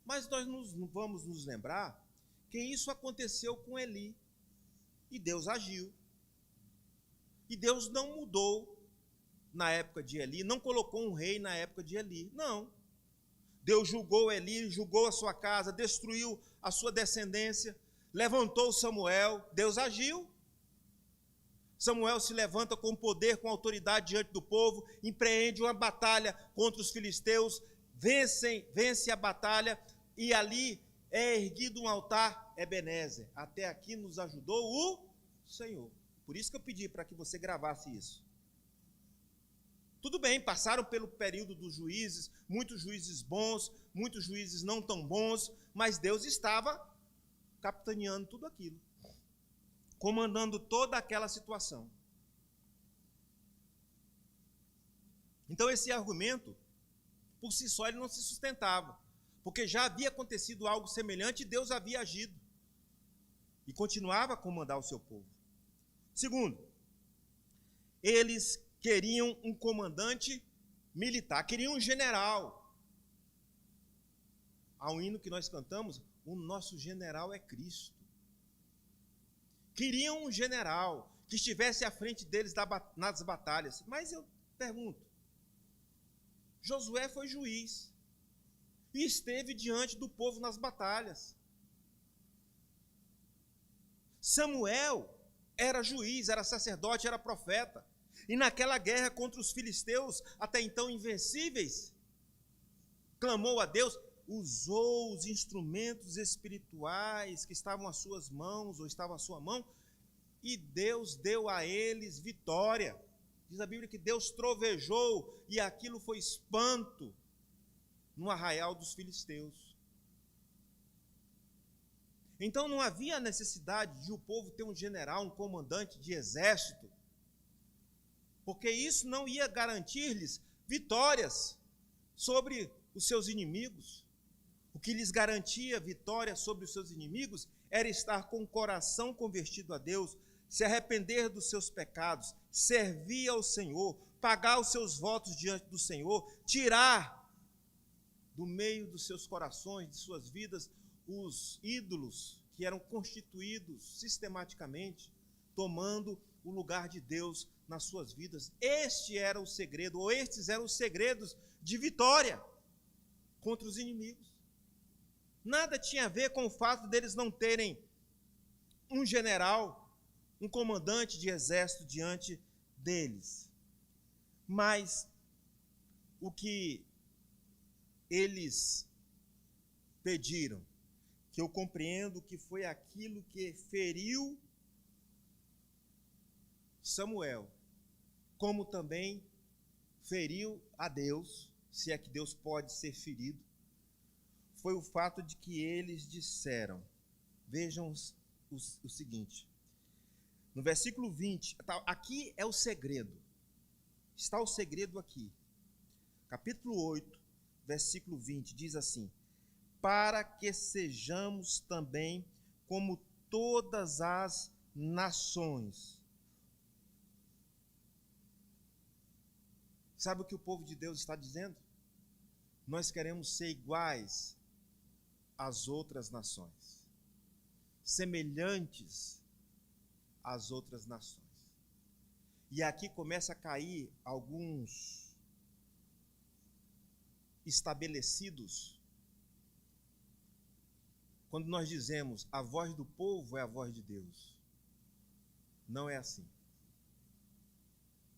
Mas nós vamos nos lembrar que isso aconteceu com Eli. E Deus agiu. E Deus não mudou na época de Eli, não colocou um rei na época de Eli. Não. Deus julgou Eli, julgou a sua casa, destruiu a sua descendência, levantou Samuel, Deus agiu. Samuel se levanta com poder, com autoridade diante do povo, empreende uma batalha contra os filisteus, vence a batalha, e ali é erguido um altar Ebenezer. Até aqui nos ajudou o Senhor. Por isso que eu pedi para que você gravasse isso. Tudo bem, passaram pelo período dos juízes, muitos juízes bons, muitos juízes não tão bons, mas Deus estava capitaneando tudo aquilo, comandando toda aquela situação. Então esse argumento, por si só, ele não se sustentava, porque já havia acontecido algo semelhante e Deus havia agido. e continuava a comandar o seu povo. Segundo, eles queriam um comandante militar, queriam um general. Há um hino que nós cantamos, o nosso general é Cristo. Queriam um general que estivesse à frente deles nas batalhas. Mas eu pergunto, Josué foi juiz e esteve diante do povo nas batalhas. Samuel era juiz, era sacerdote, era profeta. E naquela guerra contra os filisteus, até então invencíveis, clamou a Deus, usou os instrumentos espirituais que estavam às suas mãos, ou estavam à sua mão, e Deus deu a eles vitória. Diz a Bíblia que Deus trovejou, e aquilo foi espanto no arraial dos filisteus. Então não havia necessidade de o povo ter um general, um comandante de exército, porque isso não ia garantir-lhes vitórias sobre os seus inimigos. O que lhes garantia vitória sobre os seus inimigos era estar com o coração convertido a Deus, se arrepender dos seus pecados, servir ao Senhor, pagar os seus votos diante do Senhor, tirar do meio dos seus corações, de suas vidas, os ídolos que eram constituídos sistematicamente, tomando o lugar de Deus nas suas vidas. Este era o segredo, ou estes eram os segredos de vitória contra os inimigos. Nada tinha a ver com o fato deles não terem um general, um comandante de exército diante deles. Mas o que eles pediram, que eu compreendo que foi aquilo que feriu Samuel, como também feriu a Deus, se é que Deus pode ser ferido, foi o fato de que eles disseram, vejam o seguinte, no versículo 20, aqui é o segredo, está o segredo aqui, capítulo 8, versículo 20, diz assim, para que sejamos também como todas as nações. Sabe o que o povo de Deus está dizendo? Nós queremos ser iguais às outras nações, semelhantes às outras nações. E aqui começa a cair alguns estabelecidos. Quando nós dizemos a voz do povo é a voz de Deus, não é assim.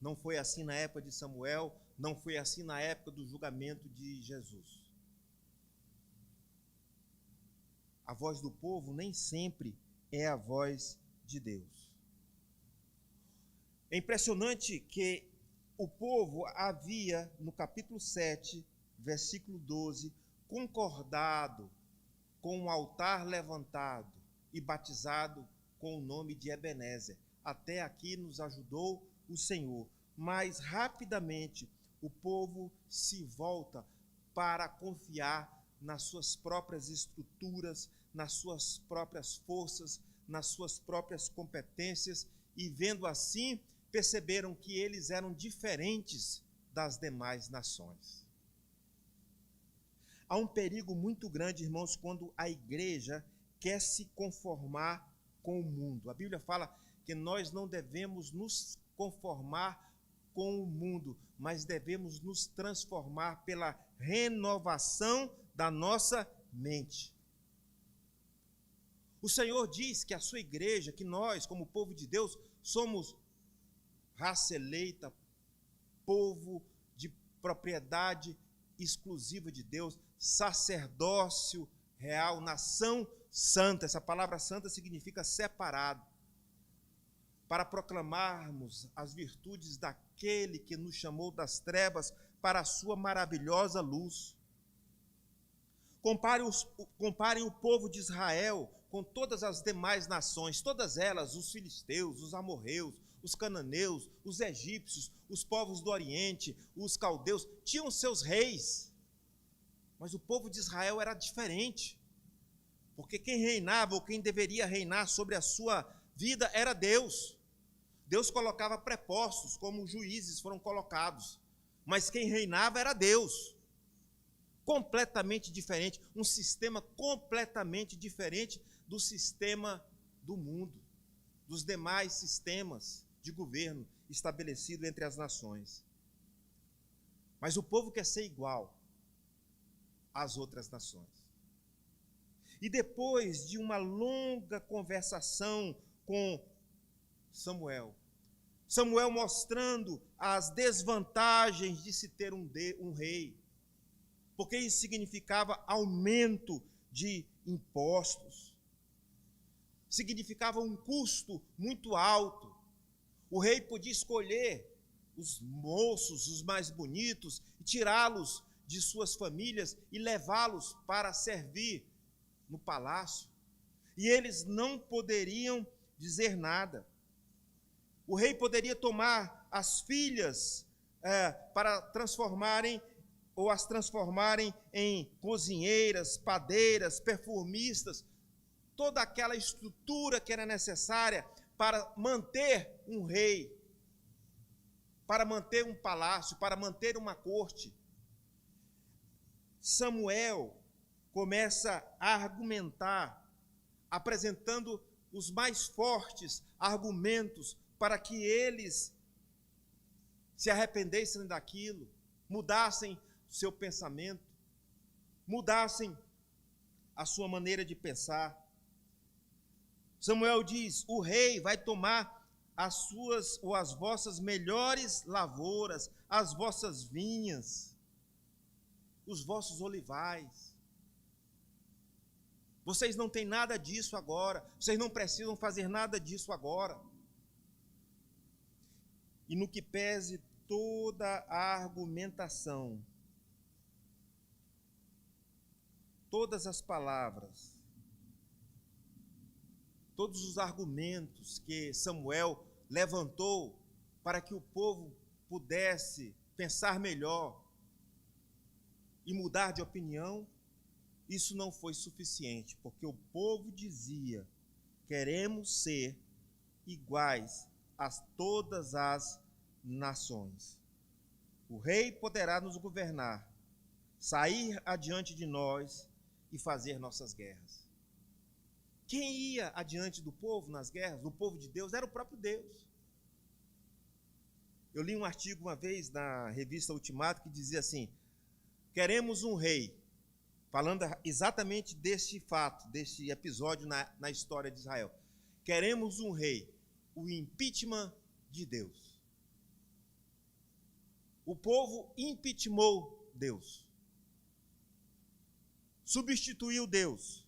Não foi assim na época de Samuel, não foi assim na época do julgamento de Jesus. A voz do povo nem sempre é a voz de Deus. É impressionante que o povo havia, no capítulo 7, versículo 12, concordado com um altar levantado e batizado com o nome de Ebenezer. Até aqui nos ajudou o Senhor. Mas rapidamente o povo se volta para confiar nas suas próprias estruturas, nas suas próprias forças, nas suas próprias competências, e vendo assim, perceberam que eles eram diferentes das demais nações. Há um perigo muito grande, irmãos, quando a igreja quer se conformar com o mundo. A Bíblia fala que nós não devemos nos conformar com o mundo, mas devemos nos transformar pela renovação da nossa mente. O Senhor diz que a sua igreja, que nós, como povo de Deus, somos raça eleita, povo de propriedade exclusiva de Deus, sacerdócio real, nação santa. Essa palavra santa significa separado, para proclamarmos as virtudes daquele que nos chamou das trevas para a sua maravilhosa luz. Comparem o povo de Israel com todas as demais nações, todas elas, os filisteus, os amorreus, os cananeus, os egípcios, os povos do Oriente, os caldeus, tinham seus reis, mas o povo de Israel era diferente. Porque quem reinava, ou quem deveria reinar sobre a sua vida, era Deus. Deus colocava prepostos, como juízes foram colocados. Mas quem reinava era Deus. Completamente diferente, um sistema completamente diferente do sistema do mundo, dos demais sistemas de governo estabelecido entre as nações. Mas o povo quer ser igual às outras nações. E depois de uma longa conversação com Samuel mostrando as desvantagens de se ter um rei, porque isso significava aumento de impostos, significava um custo muito alto. O rei podia escolher os moços, os mais bonitos, e tirá-los de suas famílias e levá-los para servir no palácio. E eles não poderiam dizer nada. O rei poderia tomar as filhas para as transformarem em cozinheiras, padeiras, perfumistas, toda aquela estrutura que era necessária para manter um rei, para manter um palácio, para manter uma corte. Samuel começa a argumentar, apresentando os mais fortes argumentos para que eles se arrependessem daquilo, mudassem seu pensamento, mudassem a sua maneira de pensar. Samuel diz: o rei vai tomar as suas ou as vossas melhores lavouras, as vossas vinhas, os vossos olivais. Vocês não têm nada disso agora, vocês não precisam fazer nada disso agora. E no que pese toda a argumentação, todas as palavras, todos os argumentos que Samuel levantou para que o povo pudesse pensar melhor e mudar de opinião, isso não foi suficiente, porque o povo dizia: queremos ser iguais a todas as nações. O rei poderá nos governar, sair adiante de nós e fazer nossas guerras. Quem ia adiante do povo nas guerras, do povo de Deus, era o próprio Deus. Eu li um artigo uma vez na revista Ultimato que dizia assim: queremos um rei, falando exatamente deste fato, deste episódio na história de Israel. Queremos um rei, o impeachment de Deus. O povo impeachmentou Deus, substituiu Deus,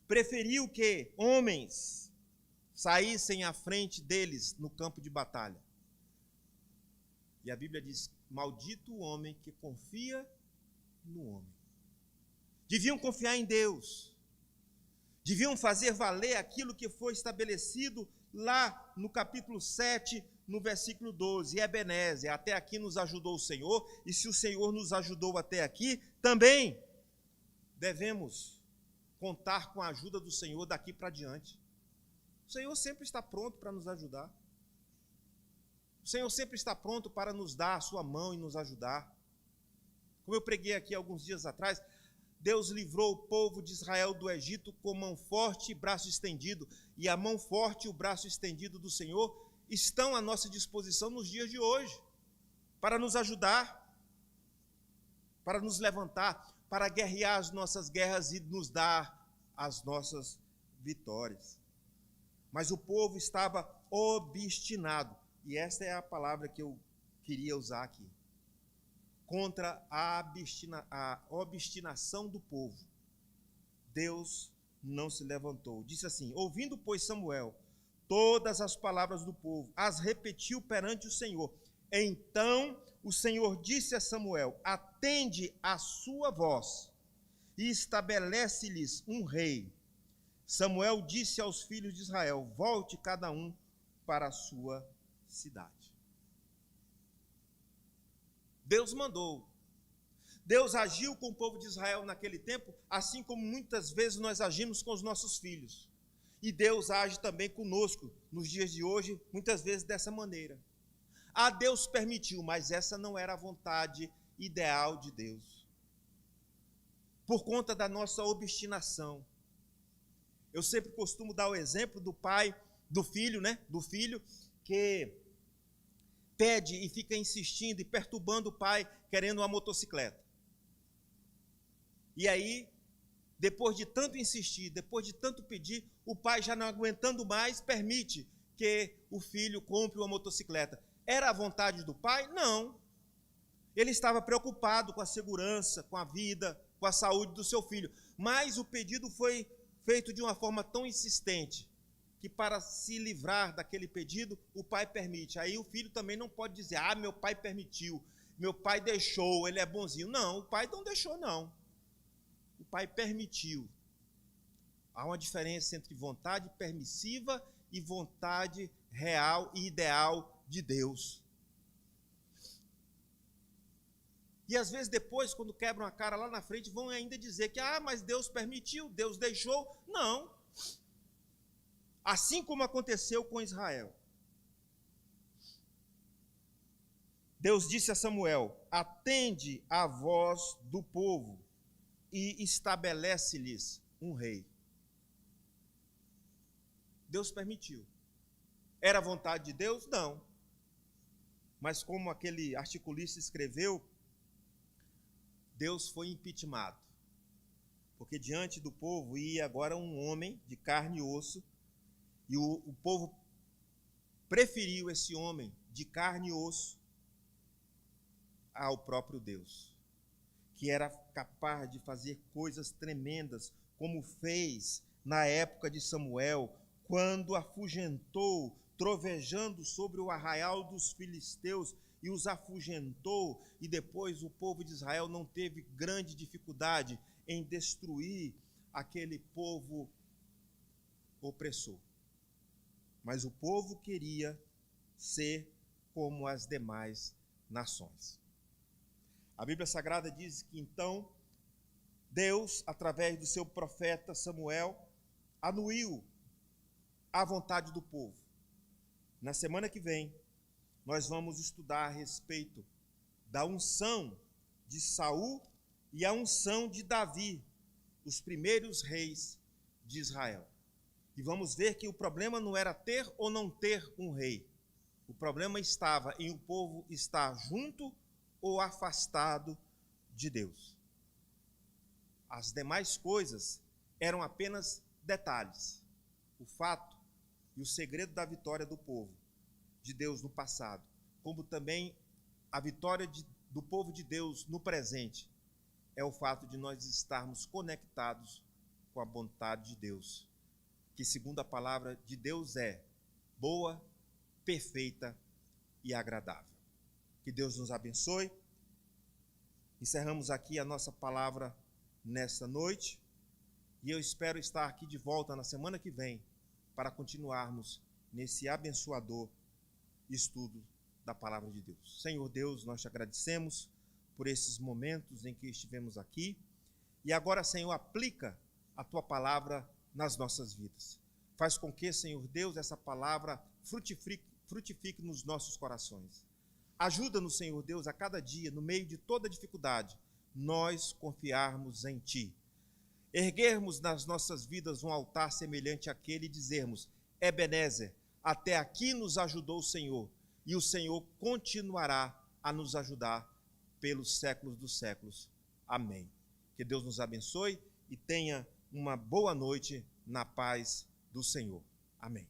preferiu que homens saíssem à frente deles no campo de batalha. E a Bíblia diz: maldito o homem que confia no homem. Deviam confiar em Deus, deviam fazer valer aquilo que foi estabelecido lá no capítulo 7, no versículo 12, Ebenezer, até aqui nos ajudou o Senhor, e se o Senhor nos ajudou até aqui, também devemos contar com a ajuda do Senhor daqui para diante. O Senhor sempre está pronto para nos ajudar. O Senhor sempre está pronto para nos dar a sua mão e nos ajudar. Como eu preguei aqui alguns dias atrás, Deus livrou o povo de Israel do Egito com mão forte e braço estendido, e a mão forte e o braço estendido do Senhor estão à nossa disposição nos dias de hoje, para nos ajudar, para nos levantar, para guerrear as nossas guerras e nos dar as nossas vitórias. Mas o povo estava obstinado, e esta é a palavra que eu queria usar aqui, contra a obstinação do povo. Deus não se levantou. Disse assim: ouvindo, pois, Samuel todas as palavras do povo, as repetiu perante o Senhor. Então o Senhor disse a Samuel: atende a sua voz e estabelece-lhes um rei. Samuel disse aos filhos de Israel: volte cada um para a sua cidade. Deus mandou. Deus agiu com o povo de Israel naquele tempo, assim como muitas vezes nós agimos com os nossos filhos. E Deus age também conosco nos dias de hoje, muitas vezes dessa maneira. Deus permitiu, mas essa não era a vontade ideal de Deus. Por conta da nossa obstinação. Eu sempre costumo dar o exemplo do pai, do filho, Do filho que pede e fica insistindo e perturbando o pai, querendo uma motocicleta. E aí, depois de tanto insistir, depois de tanto pedir, o pai, já não aguentando mais, permite que o filho compre uma motocicleta. Era a vontade do pai? Não. Ele estava preocupado com a segurança, com a vida, com a saúde do seu filho. Mas o pedido foi feito de uma forma tão insistente que, para se livrar daquele pedido, o pai permite. Aí o filho também não pode dizer: meu pai permitiu, meu pai deixou, ele é bonzinho. Não, o pai não deixou, não. O pai permitiu. Há uma diferença entre vontade permissiva e vontade real e ideal de Deus. E às vezes depois, quando quebram a cara lá na frente, vão ainda dizer que, mas Deus permitiu, Deus deixou. Não. Assim como aconteceu com Israel. Deus disse a Samuel: atende à voz do povo e estabelece-lhes um rei. Deus permitiu. Era a vontade de Deus? Não. Mas como aquele articulista escreveu, Deus foi impeachmentado. Porque diante do povo ia agora um homem de carne e osso, e o povo preferiu esse homem de carne e osso ao próprio Deus, que era capaz de fazer coisas tremendas, como fez na época de Samuel, quando afugentou, trovejando sobre o arraial dos filisteus, e os afugentou, e depois o povo de Israel não teve grande dificuldade em destruir aquele povo opressor. Mas o povo queria ser como as demais nações. A Bíblia Sagrada diz que então Deus, através do seu profeta Samuel, anuiu a vontade do povo. Na semana que vem, nós vamos estudar a respeito da unção de Saul e a unção de Davi, os primeiros reis de Israel. E vamos ver que o problema não era ter ou não ter um rei. O problema estava em o povo estar junto ou afastado de Deus. As demais coisas eram apenas detalhes. O fato e o segredo da vitória do povo de Deus no passado, como também a vitória do povo de Deus no presente, é o fato de nós estarmos conectados com a vontade de Deus, que segundo a palavra de Deus é boa, perfeita e agradável. Que Deus nos abençoe. Encerramos aqui a nossa palavra nesta noite, e eu espero estar aqui de volta na semana que vem para continuarmos nesse abençoador estudo da palavra de Deus. Senhor Deus, nós te agradecemos por esses momentos em que estivemos aqui, e agora, Senhor, aplica a tua palavra nas nossas vidas. Faz com que, Senhor Deus, essa palavra frutifique nos nossos corações. Ajuda-nos, Senhor Deus, a cada dia, no meio de toda dificuldade, nós confiarmos em Ti. Erguermos nas nossas vidas um altar semelhante àquele e dizermos: Ebenezer, até aqui nos ajudou o Senhor, e o Senhor continuará a nos ajudar pelos séculos dos séculos. Amém. Que Deus nos abençoe e tenha uma boa noite na paz do Senhor. Amém.